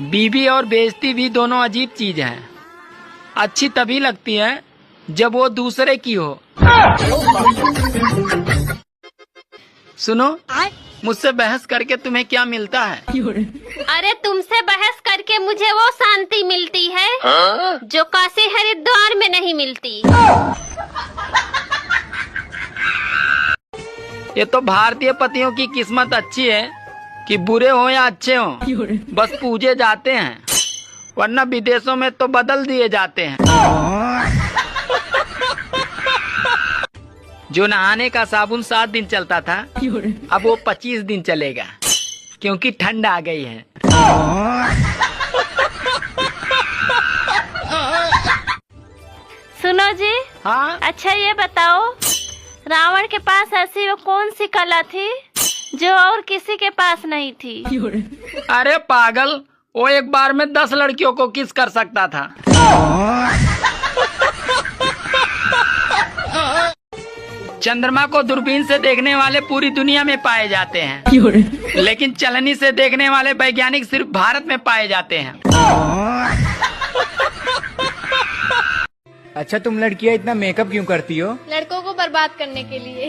बीवी और बेइज्जती भी दोनों अजीब चीज हैं। अच्छी तभी लगती है जब वो दूसरे की हो। सुनो, मुझसे बहस करके तुम्हें क्या मिलता है? अरे तुमसे बहस करके मुझे वो शांति मिलती है जो काशी हरिद्वार में नहीं मिलती। ये तो भारतीय पतियों की किस्मत अच्छी है कि बुरे हो या अच्छे हो, बस पूजे जाते हैं, वरना विदेशों में तो बदल दिए जाते हैं। जो नहाने का साबुन 7 दिन चलता था, अब वो 25 दिन चलेगा, क्योंकि ठंड आ गई है। सुनो जी। हाँ, अच्छा ये बताओ, रावण के पास ऐसी वो कौन सी कला थी जो और किसी के पास नहीं थी? अरे पागल, वो एक बार में 10 लड़कियों को किस कर सकता था। चंद्रमा को दूरबीन से देखने वाले पूरी दुनिया में पाए जाते हैं, लेकिन चलनी से देखने वाले वैज्ञानिक सिर्फ भारत में पाए जाते हैं। अच्छा, तुम लड़कियां इतना मेकअप क्यों करती हो? लड़कों को बर्बाद करने के लिए।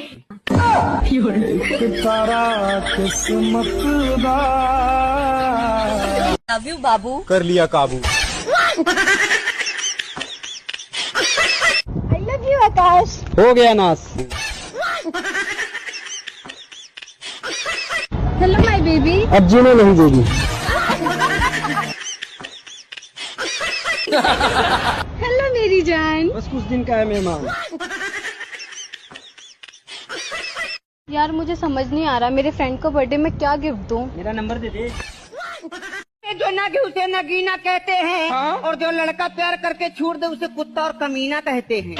लव यू बाबू। कर लिया काबू। आई लव यू आकाश। हो गया नाश। Hello my baby. अब जीने नहीं देगी। हेलो मेरी जान। बस कुछ दिन का है मेहमान। यार मुझे समझ नहीं आ रहा, मेरे फ्रेंड को बर्थडे में क्या गिफ्ट दूं? मेरा नंबर दे दे। जो नगी उसे नगीना कहते हैं। हाँ? और जो लड़का प्यार करके छोड़ दे उसे कुत्ता और कमीना कहते हैं।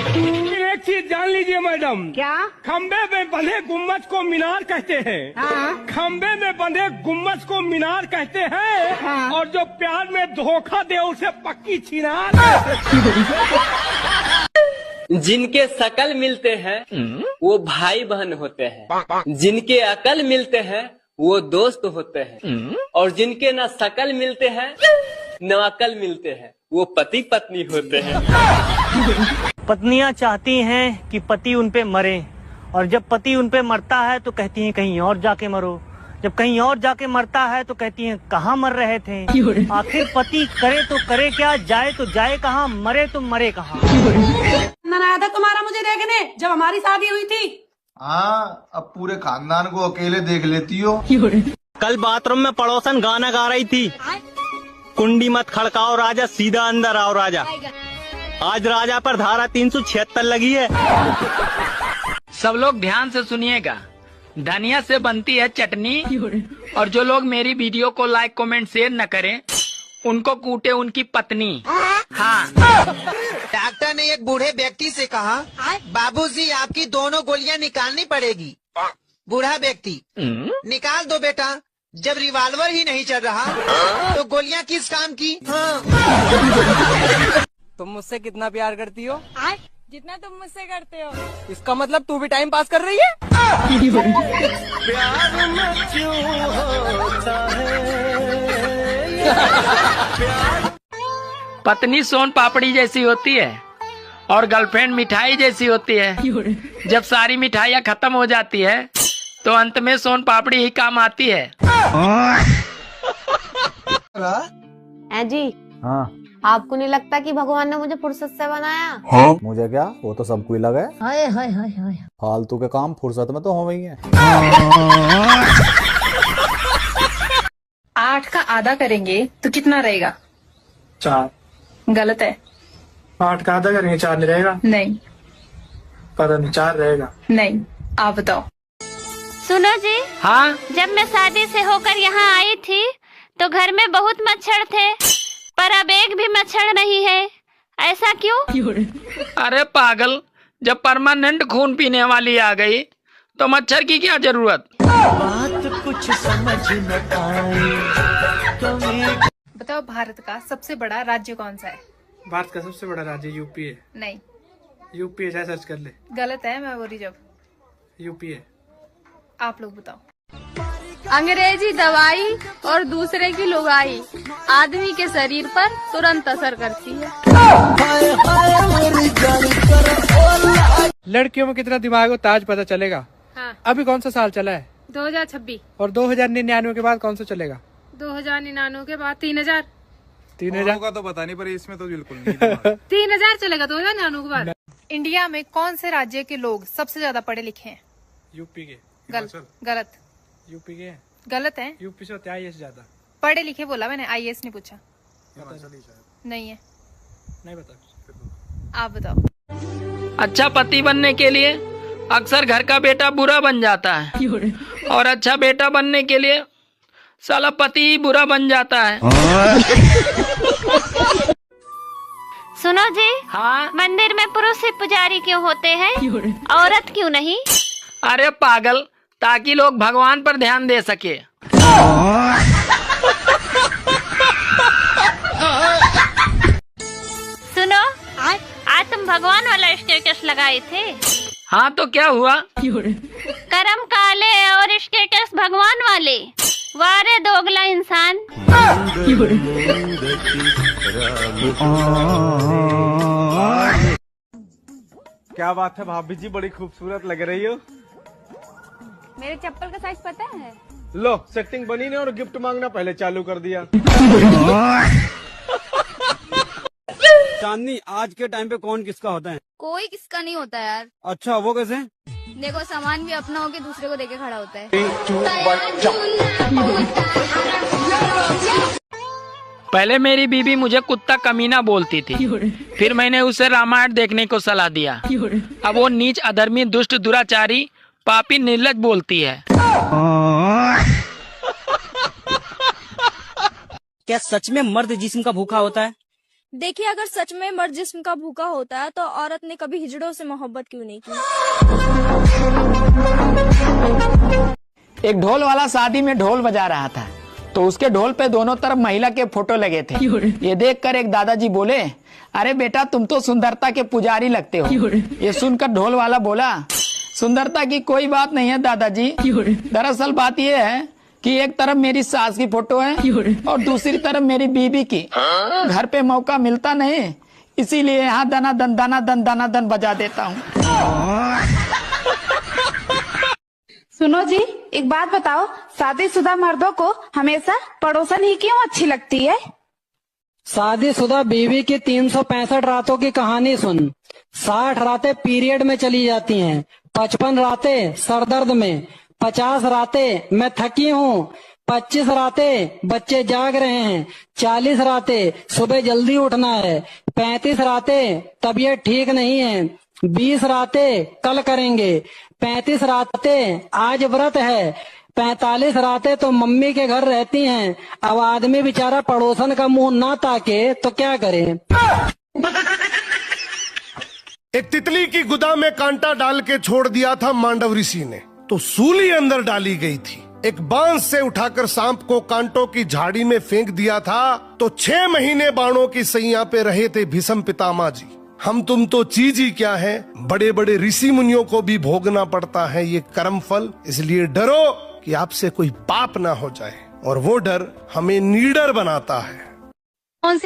एक चीज जान लीजिए मैडम। क्या? खम्बे में बंधे गुम्बद को मीनार कहते हैं। हाँ? खम्बे में बंधे गुम्बद को मीनार कहते हैं। हाँ? और जो प्यार में धोखा दे उसे पक्की छिनार। जिनके शकल मिलते हैं वो भाई बहन होते हैं, जिनके अकल मिलते हैं वो दोस्त होते हैं, और जिनके न शकल मिलते हैं न अकल मिलते हैं वो पति पत्नी होते हैं। पत्नियां चाहती हैं कि पति उन पे मरे, और जब पति उन पे मरता है तो कहती हैं कहीं और जाके मरो। जब कहीं और जाके मरता है तो कहती हैं कहाँ मर रहे थे। आखिर पति करे तो करे क्या, जाए तो जाए कहाँ, मरे तो मरे कहाँ। आया था तुम्हारा मुझे देखने जब हमारी शादी हुई थी। हाँ, अब पूरे खानदान को अकेले देख लेती हो। कल बाथरूम में पड़ोसन गाना गा रही थी, कुंडी मत खड़काओ राजा, सीधा अंदर आओ राजा। आज राजा पर धारा 376 लगी है। सब लोग ध्यान से सुनिएगा, धनिया से बनती है चटनी, और जो लोग मेरी वीडियो को लाइक कमेंट शेयर न करें उनको कूटे उनकी पत्नी। हाँ। डॉक्टर ने एक बूढ़े व्यक्ति से कहा, बाबूजी आपकी दोनों गोलियां निकालनी पड़ेगी। बूढ़ा व्यक्ति, निकाल दो बेटा, जब रिवॉल्वर ही नहीं चल रहा तो गोलियां किस काम की। तुम मुझसे कितना प्यार करती हो? जितना तुम मुझसे करते हो। इसका मतलब तू भी टाइम पास कर रही है? प्यार में क्यों होता है। पत्नी सोन पापड़ी जैसी होती है और गर्लफ्रेंड मिठाई जैसी होती है। जब सारी मिठाइयाँ खत्म हो जाती है तो अंत में सोन पापड़ी ही काम आती है। जी हाँ। आपको नहीं लगता कि भगवान ने मुझे फुर्सत से बनाया? हाँ? मुझे क्या, वो तो सबको ही लगा है। हाय हाय हाय हाय। फालतू के काम फुर्सत में तो हो गई है। 8 का आधा करेंगे तो कितना रहेगा? 4। गलत है। 8 का आधा करेंगे 4 नहीं रहेगा। नहीं। पता नहीं, 4 रहेगा। नहीं, आप बताओ। सुनो जी। हाँ? जब मैं शादी से होकर यहाँ आई थी तो घर में बहुत मच्छर थे, पर अब एक भी मच्छर नहीं है। ऐसा क्यों? अरे पागल, जब परमानेंट खून पीने वाली आ गई तो मच्छर की क्या जरूरत। बात कुछ समझ न आई। बताओ, भारत का सबसे बड़ा राज्य कौन सा है? भारत का सबसे बड़ा राज्य यूपी है। नहीं। यूपी है, सर्च कर ले। गलत है, मैं बोली जब। यूपी है। आप लोग बताओ। अंग्रेजी दवाई और दूसरे की लुगाई आदमी के शरीर पर तुरंत असर करती है। लड़कियों में कितना दिमाग हो ताज पता चलेगा। हाँ। अभी कौन सा साल चला है? 2026। और 2099 के बाद कौन सा चलेगा? 2099 के बाद 3000। 3000 का तो पता नहीं, पर इसमें तो बिल्कुल नहीं। 3000 चलेगा 2099 के बाद। इंडिया में कौन से राज्य के लोग सबसे ज्यादा पढ़े लिखे हैं? यूपी के। गलत। यूपी के गलत है। यूपी से होते हैं IAS ज्यादा। पढ़े लिखे बोला मैंने, IAS नहीं पूछा। नहीं है। नहीं बता। आप बताओ। अच्छा पति बनने के लिए अक्सर घर का बेटा बुरा बन जाता है, और अच्छा बेटा बनने के लिए साला पति ही बुरा बन जाता है। सुनो जी। हाँ। मंदिर में पुरुष ही पुजारी क्यों होते हैं, औरत क्यों नहीं? अरे पागल, ताकि लोग भगवान पर ध्यान दे सके। सुनो, आज तुम भगवान वाला स्टेटस लगाए थे। हाँ तो क्या हुआ? करम काले और स्टेटस भगवान वाले। वारे दोगला इंसान। क्या बात है भाभी जी, बड़ी खूबसूरत लग रही हो। मेरे चप्पल का साइज पता है? लो सेटिंग बनी नहीं और गिफ्ट मांगना पहले चालू कर दिया। चांदनी, आज के टाइम पे कौन किसका होता है? कोई किसका नहीं होता यार। अच्छा, वो कैसे? देखो, सामान भी अपना होके दूसरे को देके खड़ा होता है। पहले मेरी बीबी मुझे कुत्ता कमीना बोलती थी, फिर मैंने उसे रामायण देखने को सलाह दिया। अब वो नीच अधर्मी दुष्ट दुराचारी पापी निर्लज बोलती है। क्या सच में मर्द जिस्म का भूखा होता है? देखिए, अगर सच में मर्द जिस्म का भूखा होता है तो औरत ने कभी हिजड़ों से मोहब्बत क्यों नहीं की? एक ढोल वाला शादी में ढोल बजा रहा था, तो उसके ढोल पे दोनों तरफ महिला के फोटो लगे थे। ये देखकर एक दादाजी बोले, अरे बेटा तुम तो सुंदरता के पुजारी लगते हो। ये सुनकर ढोल वाला बोला, सुंदरता की कोई बात नहीं है दादाजी, दरअसल बात ये है कि एक तरफ मेरी सास की फोटो है और दूसरी तरफ मेरी बीबी की। घर पे मौका मिलता नहीं, इसीलिए यहाँ दना दन बजा देता हूँ। सुनो जी, एक बात बताओ, शादीशुदा मर्दों को हमेशा पड़ोसन ही क्यों अच्छी लगती है? शादीशुदा बीवी की 365 रातों की कहानी सुन। 60 रातें पीरियड में चली जाती हैं, 55 रातें सरदर्द में, 50 रातें मैं थकी हूँ, 25 रातें बच्चे जाग रहे हैं, 40 रातें सुबह जल्दी उठना है, 35 रातें तबीयत ठीक नहीं है, 20 रातें कल करेंगे, 35 रातें आज व्रत है, 45 रातें तो मम्मी के घर रहती हैं। अब आदमी बेचारा पड़ोसन का मुंह ना ताके तो क्या करे? एक तितली की गुदा में कांटा डाल के छोड़ दिया था मांडव ऋषि ने, तो सूली अंदर डाली गई थी। एक बांस से उठाकर सांप को कांटों की झाड़ी में फेंक दिया था, तो 6 महीने बाणों की सैया पे रहे थे भीष्म पितामह जी। हम तुम तो चीज ही क्या है, बड़े बड़े ऋषि मुनियों को भी भोगना पड़ता है ये कर्म फल। इसलिए डरो कि आपसे कोई पाप ना हो जाए, और वो डर हमें नीडर बनाता है।